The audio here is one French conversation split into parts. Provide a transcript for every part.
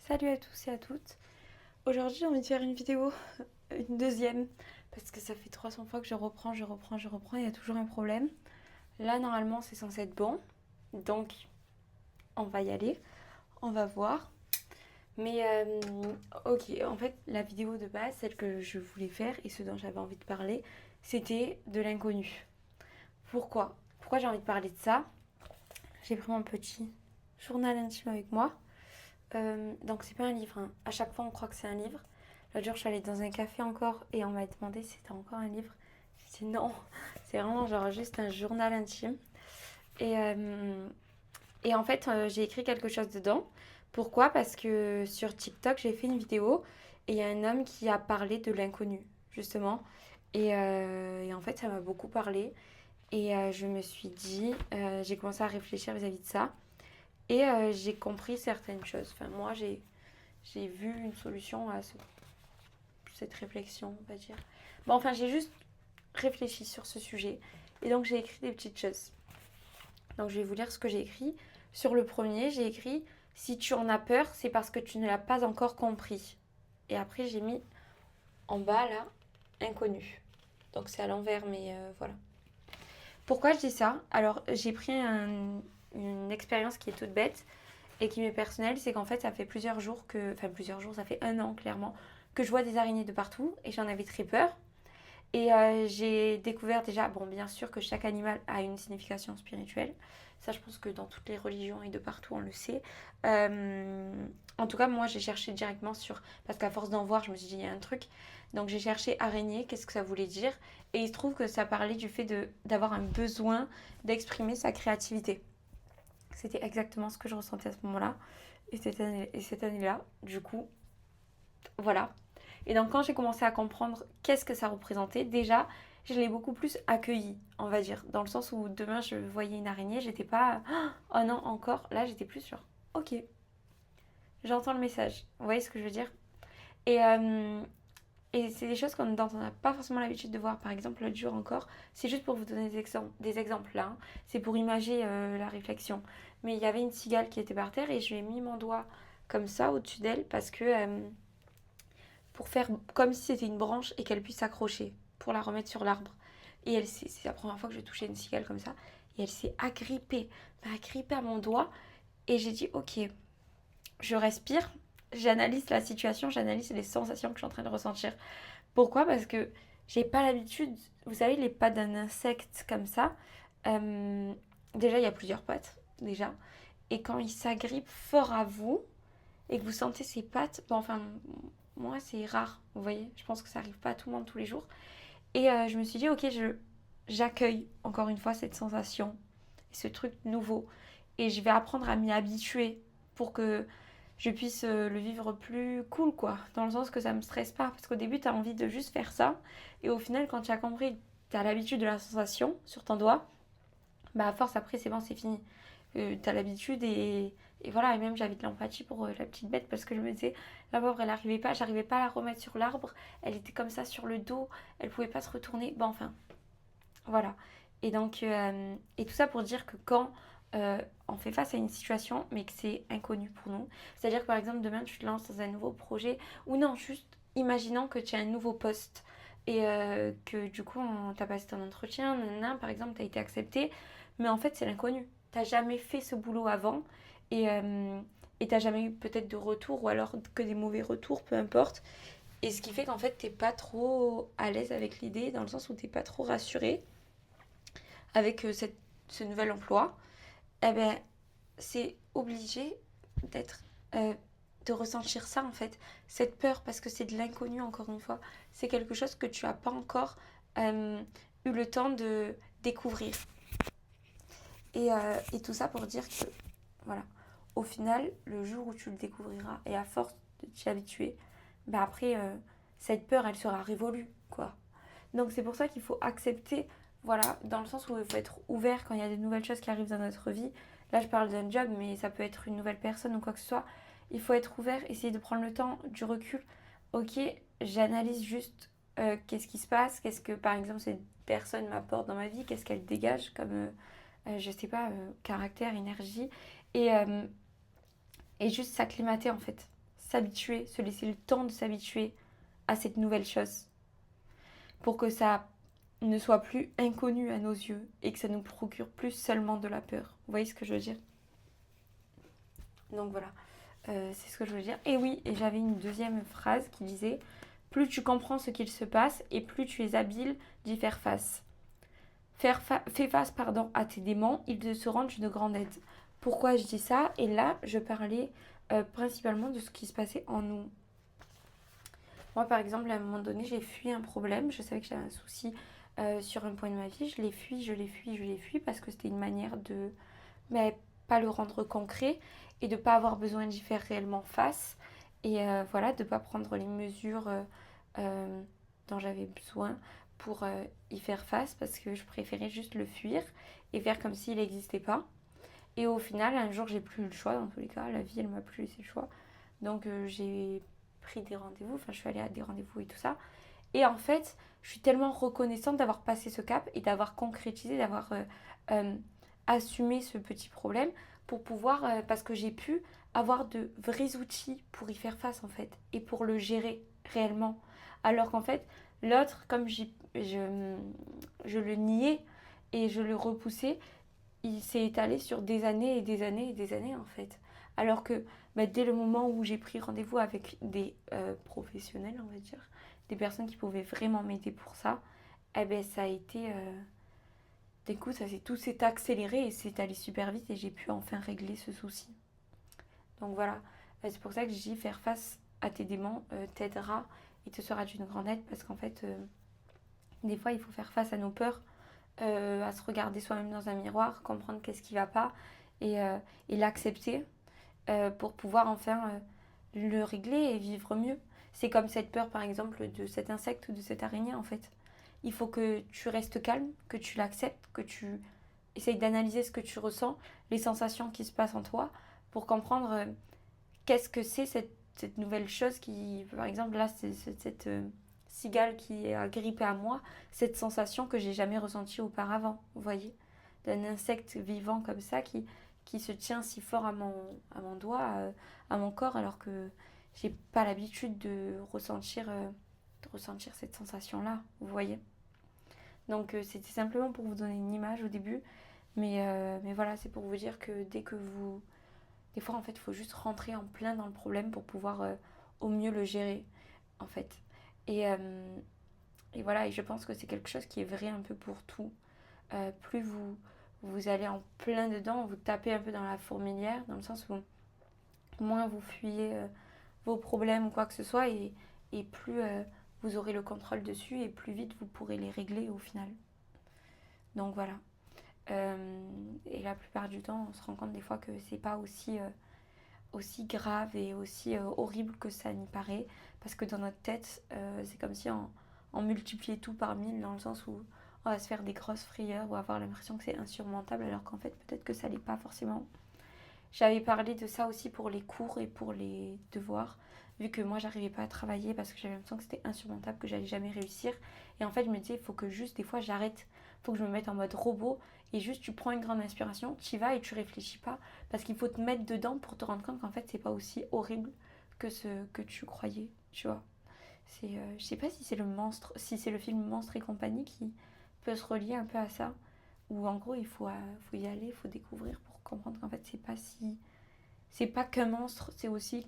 Salut à tous et à toutes. Aujourd'hui, j'ai envie de faire une vidéo, une deuxième, parce que ça fait 300 fois que je reprends, il y a toujours un problème. Là, normalement, c'est censé être bon, donc on va y aller, on va voir. Mais ok, en fait, la vidéo de base, celle que je voulais faire et ce dont j'avais envie de parler, c'était de l'inconnu. Pourquoi j'ai envie de parler de ça? J'ai pris mon petit journal intime avec moi. Donc c'est pas un livre, hein. À chaque fois on croit que c'est un livre. L'autre jour je suis allée dans un café encore et on m'a demandé si c'était encore un livre. J'ai dit non, c'est vraiment genre juste un journal intime. Et, euh, et en fait j'ai écrit quelque chose dedans. Pourquoi? Parce que sur TikTok j'ai fait une vidéo et il y a un homme qui a parlé de l'inconnu justement. Et en fait ça m'a beaucoup parlé. Et je me suis dit, j'ai commencé à réfléchir vis-à-vis de ça. Et j'ai compris certaines choses. Enfin moi j'ai vu une solution à cette réflexion, on va dire. Bon, enfin, j'ai juste réfléchi sur ce sujet. Et donc, j'ai écrit des petites choses. Donc, je vais vous lire ce que j'ai écrit. Sur le premier, j'ai écrit si tu en as peur, c'est parce que tu ne l'as pas encore compris. Et après, j'ai mis en bas, là, inconnu. Donc, c'est à l'envers, mais voilà. Pourquoi je dis ça? Alors, j'ai pris une expérience qui est toute bête et qui m'est personnelle. C'est qu'en fait, ça fait plusieurs jours que. Enfin, plusieurs jours, ça fait un an, clairement, que je vois des araignées de partout et j'en avais très peur. Et j'ai découvert déjà, bon, bien sûr que chaque animal a une signification spirituelle. Ça, je pense que dans toutes les religions et de partout, on le sait. Euh, En tout cas, moi, j'ai cherché directement sur... Parce qu'à force d'en voir, je me suis dit, il y a un truc. Donc, j'ai cherché araignée, qu'est-ce que ça voulait dire. Et il se trouve que ça parlait du fait d'avoir un besoin d'exprimer sa créativité. C'était exactement ce que je ressentais à ce moment-là. Et cette année-là, du coup, voilà. Et donc quand j'ai commencé à comprendre qu'est-ce que ça représentait, déjà, je l'ai beaucoup plus accueilli, on va dire. Dans le sens où demain je voyais une araignée, j'étais pas oh non, encore. Là, j'étais plus sur ok, j'entends le message. Vous voyez ce que je veux dire? Et, euh, et c'est des choses dont on n'a pas forcément l'habitude de voir. Par exemple, l'autre jour encore, c'est juste pour vous donner des exemples là. Hein. C'est pour imager la réflexion. Mais il y avait une cigale qui était par terre et je lui ai mis mon doigt comme ça au-dessus d'elle parce que pour faire comme si c'était une branche et qu'elle puisse s'accrocher pour la remettre sur l'arbre. Et c'est la première fois que je touchais une cigale comme ça. Et elle s'est agrippée à mon doigt. Et j'ai dit, ok, je respire, j'analyse la situation, j'analyse les sensations que je suis en train de ressentir. Pourquoi? Parce que j'ai pas l'habitude, vous savez, les pattes d'un insecte comme ça, euh, déjà il y a plusieurs pattes, déjà. Et quand il s'agrippe fort à vous, et que vous sentez ses pattes, bon, enfin, moi c'est rare, vous voyez, je pense que ça arrive pas à tout le monde tous les jours. Et je me suis dit, ok, j'accueille encore une fois cette sensation, ce truc nouveau, et je vais apprendre à m'y habituer pour que je puisse le vivre plus cool, quoi, dans le sens que ça me stresse pas, parce qu'au début, tu as envie de juste faire ça, et au final, quand tu as compris, tu as l'habitude de la sensation sur ton doigt, bah à force après c'est bon, c'est fini. T'as l'habitude et voilà, et même j'avais de l'empathie pour la petite bête parce que je me disais, la pauvre elle arrivait pas, j'arrivais pas à la remettre sur l'arbre, elle était comme ça sur le dos, elle pouvait pas se retourner, bon enfin, voilà. Et donc, et tout ça pour dire que quand on fait face à une situation mais que c'est inconnu pour nous, c'est-à-dire que par exemple demain tu te lances dans un nouveau projet, ou non, juste imaginons que tu as un nouveau poste et que du coup on t'a passé ton entretien, nanana, par exemple tu as été accepté, mais en fait c'est l'inconnu. T'as jamais fait ce boulot avant et t'as jamais eu peut-être de retour ou alors que des mauvais retours, peu importe. Et ce qui fait qu'en fait t'es pas trop à l'aise avec l'idée dans le sens où t'es pas trop rassuré avec ce nouvel emploi. Eh ben c'est obligé d'être de ressentir ça en fait, cette peur parce que c'est de l'inconnu encore une fois. C'est quelque chose que tu as pas encore eu le temps de découvrir. Et tout ça pour dire que, voilà, au final, le jour où tu le découvriras, et à force de t'y habituer, bah après, cette peur, elle sera révolue, quoi. Donc c'est pour ça qu'il faut accepter, voilà, dans le sens où il faut être ouvert quand il y a des nouvelles choses qui arrivent dans notre vie. Là, je parle d'un job, mais ça peut être une nouvelle personne ou quoi que ce soit. Il faut être ouvert, essayer de prendre le temps, du recul. Ok, j'analyse juste qu'est-ce qui se passe, qu'est-ce que, par exemple, cette personne m'apporte dans ma vie, qu'est-ce qu'elle dégage comme je sais pas, caractère, énergie, et, euh, et juste s'acclimater en fait. s'habituer, se laisser le temps de s'habituer à cette nouvelle chose pour que ça ne soit plus inconnu à nos yeux et que ça nous procure plus seulement de la peur. Vous voyez ce que je veux dire? Donc voilà, c'est ce que je veux dire. Et oui, et j'avais une deuxième phrase qui disait « Plus tu comprends ce qu'il se passe et plus tu es habile d'y faire face. Fais face à tes démons, ils te seront d'une grande aide. » Pourquoi je dis ça? Et là, je parlais principalement de ce qui se passait en nous. Moi, par exemple, à un moment donné, j'ai fui un problème. Je savais que j'avais un souci sur un point de ma vie. Je l'ai fui parce que c'était une manière de pas le rendre concret et de ne pas avoir besoin d'y faire réellement face. Et voilà, de ne pas prendre les mesures dont j'avais besoin pour y faire face parce que je préférais juste le fuir et faire comme s'il n'existait pas. Et au final, un jour, j'ai plus eu le choix. Dans tous les cas, la vie, elle m'a plus laissé le choix. Donc, j'ai pris des rendez-vous. Enfin, je suis allée à des rendez-vous et tout ça. Et en fait, je suis tellement reconnaissante d'avoir passé ce cap et d'avoir concrétisé, d'avoir assumé ce petit problème pour pouvoir, parce que j'ai pu avoir de vrais outils pour y faire face en fait et pour le gérer réellement. Alors qu'en fait, l'autre, comme je le niais et je le repoussais, il s'est étalé sur des années et des années et des années en fait. Alors que dès le moment où j'ai pris rendez-vous avec des professionnels, on va dire, des personnes qui pouvaient vraiment m'aider pour ça, eh ben ça a été... d'un coup, tout s'est accéléré et c'est allé super vite et j'ai pu enfin régler ce souci. Donc voilà, c'est pour ça que je dis faire face à tes démons t'aidera et te sera d'une grande aide parce qu'en fait, des fois, il faut faire face à nos peurs, à se regarder soi-même dans un miroir, comprendre qu'est-ce qui ne va pas et l'accepter pour pouvoir enfin le régler et vivre mieux. C'est comme cette peur, par exemple, de cet insecte ou de cette araignée, en fait. Il faut que tu restes calme, que tu l'acceptes, que tu essayes d'analyser ce que tu ressens, les sensations qui se passent en toi, pour comprendre qu'est-ce que c'est cette nouvelle chose qui, par exemple, là, c'est cette cigale qui est agrippée à moi, cette sensation que j'ai jamais ressentie auparavant, vous voyez, d'un insecte vivant comme ça qui se tient si fort à mon doigt, à mon corps, alors que j'ai pas l'habitude de ressentir cette sensation-là, vous voyez. Donc c'était simplement pour vous donner une image au début, mais voilà, c'est pour vous dire que dès que vous... Des fois, en fait, il faut juste rentrer en plein dans le problème pour pouvoir au mieux le gérer, en fait. Et voilà, et je pense que c'est quelque chose qui est vrai un peu pour tout. Plus vous allez en plein dedans, vous tapez un peu dans la fourmilière, dans le sens où moins vous fuyez vos problèmes ou quoi que ce soit, et plus vous aurez le contrôle dessus, et plus vite vous pourrez les régler au final. Donc voilà. Et la plupart du temps, on se rend compte des fois que c'est pas aussi grave et aussi horrible que ça n'y paraît, parce que dans notre tête, c'est comme si on multipliait tout par 1000, dans le sens où on va se faire des grosses frayeurs ou avoir l'impression que c'est insurmontable, alors qu'en fait peut-être que ça l'est pas forcément. J'avais parlé de ça aussi pour les cours et pour les devoirs, vu que moi j'arrivais pas à travailler parce que j'avais l'impression que c'était insurmontable, que j'allais jamais réussir. Et en fait je me disais, il faut que juste des fois j'arrête, il faut que je me mette en mode robot et juste tu prends une grande inspiration, tu y vas et tu réfléchis pas, parce qu'il faut te mettre dedans pour te rendre compte qu'en fait c'est pas aussi horrible que ce que tu croyais, tu vois. Je sais pas si c'est le monstre, si c'est le film Monstre et compagnie qui peut se relier un peu à ça, où en gros il faut y aller, il faut découvrir pour comprendre qu'en fait c'est pas qu'un monstre, c'est aussi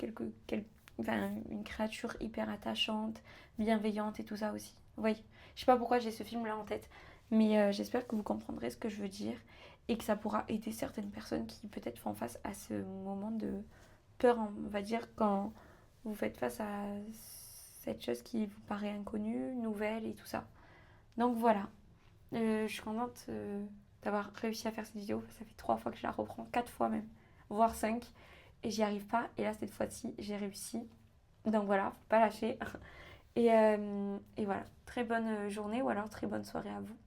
une créature hyper attachante, bienveillante et tout ça aussi. Oui, je sais pas pourquoi j'ai ce film là en tête, mais j'espère que vous comprendrez ce que je veux dire et que ça pourra aider certaines personnes qui peut-être font face à ce moment de peur, on va dire, quand vous faites face à cette chose qui vous paraît inconnue, nouvelle et tout ça. Donc voilà, je suis contente d'avoir réussi à faire cette vidéo. Ça fait 3 fois que je la reprends, 4 fois même, voire 5. Et j'y arrive pas. Et là, cette fois-ci, j'ai réussi. Donc voilà, faut pas lâcher. Et voilà, très bonne journée ou alors très bonne soirée à vous.